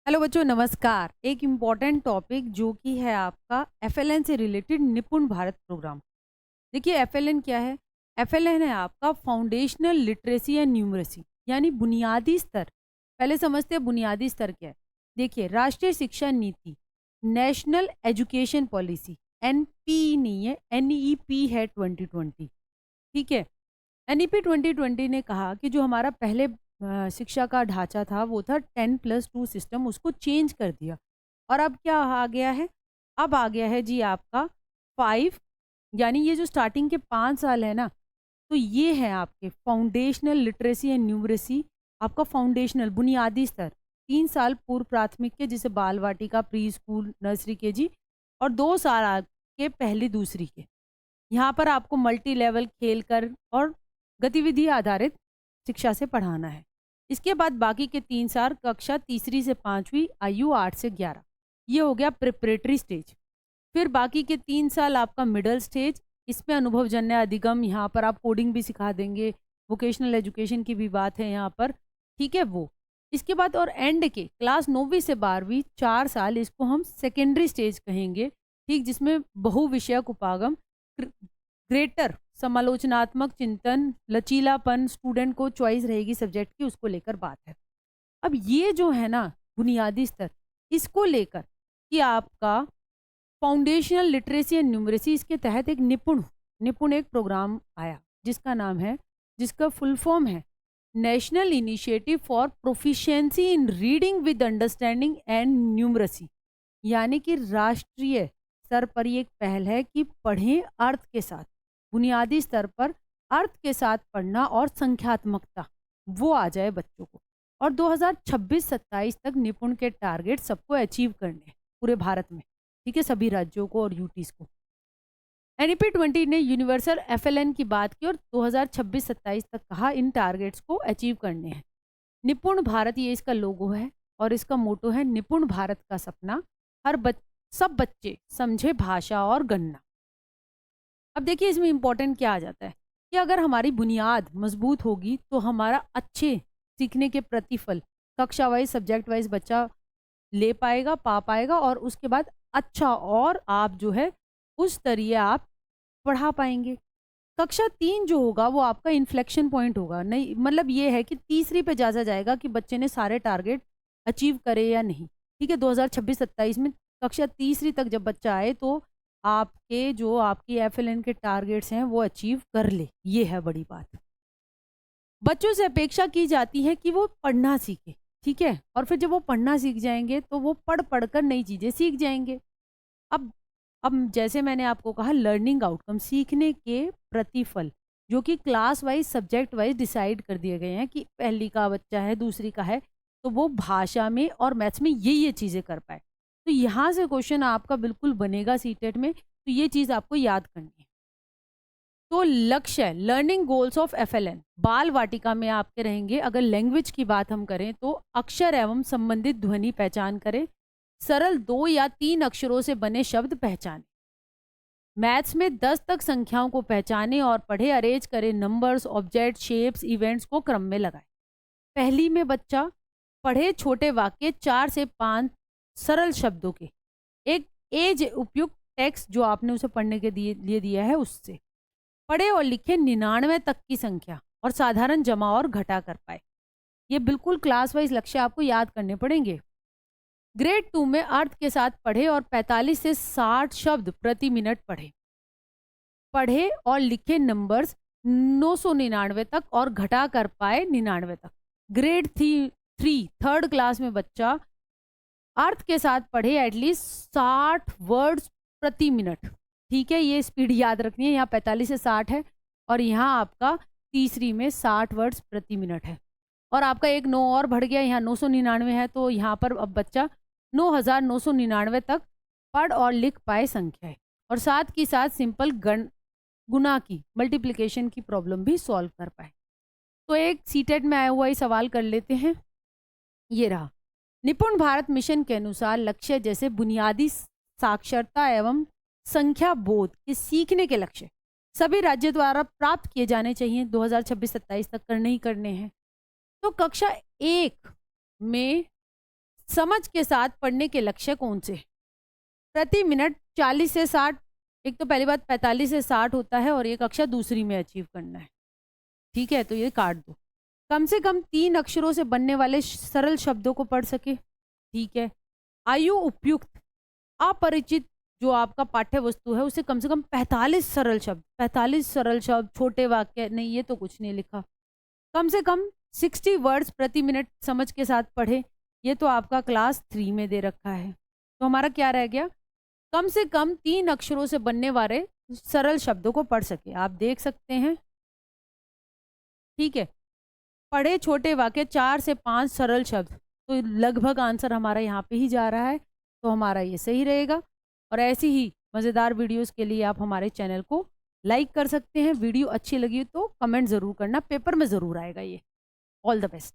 Hello बच्चों, नमस्कार। एक इम्पॉर्टेंट टॉपिक जो कि है आपका एफएलएन से रिलेटेड निपुण भारत प्रोग्राम। देखिए एफएलएन क्या है? एफएलएन है आपका फाउंडेशनल लिटरेसी एंड न्यूमरेसी, यानी बुनियादी स्तर। पहले समझते हैं बुनियादी स्तर क्या है। देखिए राष्ट्रीय शिक्षा नीति, नेशनल एजुकेशन पॉलिसी, एनपी नहीं है, एनईपी है 2020। ठीक है, एनईपी 2020 ने कहा कि जो हमारा पहले शिक्षा का ढांचा था वो था 10+2 सिस्टम, उसको चेंज कर दिया। और अब क्या आ गया है? अब आ गया है जी आपका 5, यानी ये जो स्टार्टिंग के 5 साल है ना, तो ये है आपके फाउंडेशनल लिटरेसी एंड न्यूमरेसी। आपका फाउंडेशनल बुनियादी स्तर 3 साल पूर्व प्राथमिक के, जिसे बाल वाटिका, प्री स्कूल, नर्सरी केजी, और 2 साल के पहली दूसरी के। यहाँ पर आपको मल्टी लेवल खेल कर और गतिविधि आधारित शिक्षा से पढ़ाना है। इसके बाद बाकी के 3 साल कक्षा तीसरी से पांचवी, आयु 8 से 11, ये हो गया प्रिपरेटरी स्टेज। फिर बाकी के 3 साल आपका मिडल स्टेज, इसमें अनुभवजन्य अधिगम, यहाँ पर आप कोडिंग भी सिखा देंगे, वोकेशनल एजुकेशन की भी बात है यहाँ पर, ठीक है वो। इसके बाद और एंड के क्लास 9वीं से 12वीं 4 साल, इसको हम सेकेंडरी स्टेज कहेंगे, ठीक, जिसमें बहुविषयक उपागम, ग्रेटर समालोचनात्मक चिंतन, लचीलापन, स्टूडेंट को चॉइस रहेगी सब्जेक्ट की, उसको लेकर बात है। अब ये जो है ना बुनियादी स्तर, इसको लेकर कि आपका फाउंडेशनल लिटरेसी एंड न्यूमरेसी, इसके तहत एक निपुण एक प्रोग्राम आया जिसका नाम है, जिसका फुल फॉर्म है national initiative for proficiency in reading with understanding and numeracy, यानी कि राष्ट्रीय स्तर पर ये एक पहल है कि पढ़ें अर्थ के साथ, बुनियादी स्तर पर अर्थ के साथ पढ़ना और संख्यात्मकता वो आ जाए बच्चों को। और 2026-27 तक निपुण के टारगेट सबको अचीव करने हैं पूरे भारत में, ठीक है, सभी राज्यों को और यूटीज को। एनईपी 20 ने यूनिवर्सल एफएलएन की बात की और 2026-27 तक कहा इन टारगेट्स को अचीव करने हैं। निपुण भारत ये इसका लोगो है और इसका मोटो है निपुण भारत का सपना, सब बच्चे समझे भाषा और गणना। अब देखिए इसमें इंपॉर्टेंट क्या आ जाता है कि अगर हमारी बुनियाद मजबूत होगी तो हमारा अच्छे सीखने के प्रतिफल कक्षा वाइज, सब्जेक्ट वाइज बच्चा ले पाएगा, पा पाएगा, और उसके बाद अच्छा और आप जो है उस तरीके आप पढ़ा पाएंगे। कक्षा 3 जो होगा वो आपका इन्फ्लेक्शन पॉइंट होगा, नहीं मतलब ये है कि तीसरी पे जाजा जाएगा कि बच्चे ने सारे टारगेट अचीव करे या नहीं, ठीक है। 2026-27 में कक्षा तीसरी तक जब बच्चा आए तो आपके जो आपकी एफएलएन के टारगेट्स हैं वो अचीव कर ले, ये है बड़ी बात। बच्चों से अपेक्षा की जाती है कि वो पढ़ना सीखे, ठीक है, और फिर जब वो पढ़ना सीख जाएंगे तो वो पढ़ पढ़ कर नई चीजें सीख जाएंगे। अब अब जैसे मैंने आपको कहा लर्निंग आउटकम, सीखने के प्रतिफल जो कि class wise, subject wise decide कर दिए गए हैं कि पहली का बच्चा है, दूसरी का है, तो वो भाषा में और मैथ्स में ये चीजें कर पाए। तो यहाँ से क्वेश्चन आपका बिल्कुल बनेगा सीटेट में, तो ये चीज आपको याद करनी है। तो लक्ष्य है लर्निंग गोल्स ऑफ एफएलएन, बाल वाटिका में आपके रहेंगे। अगर लैंग्वेज की बात हम करें तो अक्षर एवं संबंधित ध्वनि पहचान करें, सरल 2 या 3 अक्षरों से बने शब्द पहचाने, मैथ्स में 10 तक संख्याओं को पहचाने और पढ़े, अरेंज करें नंबर्स, ऑब्जेक्ट, शेप्स, इवेंट्स को क्रम में लगाए। पहली में बच्चा पढ़े छोटे वाक्य 4 से 5 सरल शब्दों के, एक एज उपयुक्त टेक्स्ट जो आपने उसे पढ़ने के लिए दिया है उससे पढ़े और लिखे 99 तक की संख्या और साधारण जमा और घटा कर पाए। ये बिल्कुल क्लास वाइज लक्ष्य आपको याद करने पड़ेंगे। ग्रेड 2 में अर्थ के साथ पढ़े और 45 से 60 शब्द प्रति मिनट पढ़े, पढ़े और लिखे नंबर्स 999 तक और घटा कर पाए 99 तक। ग्रेड 3 थर्ड क्लास में बच्चा अर्थ के साथ पढ़े एटलीस्ट 60 वर्ड्स प्रति मिनट, ठीक है, ये स्पीड याद रखनी है। यहाँ 45 से 60 है और यहाँ आपका तीसरी में 60 वर्ड्स प्रति मिनट है, और आपका एक 9 और बढ़ गया, यहाँ 999 है, तो यहाँ पर अब बच्चा 9999 तक पढ़ और लिख पाए संख्या है, और साथ ही साथ सिंपल गुना की, मल्टीप्लिकेशन की प्रॉब्लम भी सॉल्व कर पाए। तो एक सीटेट में आया हुआ ही सवाल कर लेते हैं, ये रहा। निपुण भारत मिशन के अनुसार लक्ष्य जैसे बुनियादी साक्षरता एवं संख्या बोध के सीखने के लक्ष्य सभी राज्य द्वारा प्राप्त किए जाने चाहिए, 2026-27 तक करने ही करने हैं। तो कक्षा 1 में समझ के साथ पढ़ने के लक्ष्य कौन से? प्रति मिनट 40 से 60, एक तो पहली बात 45 से 60 होता है और एक कक्षा दूसरी में अचीव करना है, ठीक है, तो ये काट दो। कम से कम 3 अक्षरों से बनने वाले सरल शब्दों को पढ़ सके, ठीक है। आयु उपयुक्त, अपरिचित जो आपका पाठ्य वस्तु है उसे कम से कम 45 सरल शब्द, 45 सरल शब्द, छोटे वाक्य नहीं, ये तो कुछ नहीं लिखा। कम से कम 60 वर्ड्स प्रति मिनट समझ के साथ पढ़े, ये तो आपका क्लास 3 में दे रखा है। तो हमारा क्या रह गया? कम से कम 3 अक्षरों से बनने वाले सरल शब्दों को पढ़ सके, आप देख सकते हैं, ठीक है। पढ़े छोटे वाक्य 4 से 5 सरल शब्द, तो लगभग आंसर हमारा यहाँ पे ही जा रहा है, तो हमारा ये सही रहेगा। और ऐसी ही मज़ेदार वीडियोस के लिए आप हमारे चैनल को लाइक कर सकते हैं। वीडियो अच्छी लगी तो कमेंट ज़रूर करना, पेपर में ज़रूर आएगा ये। All the best.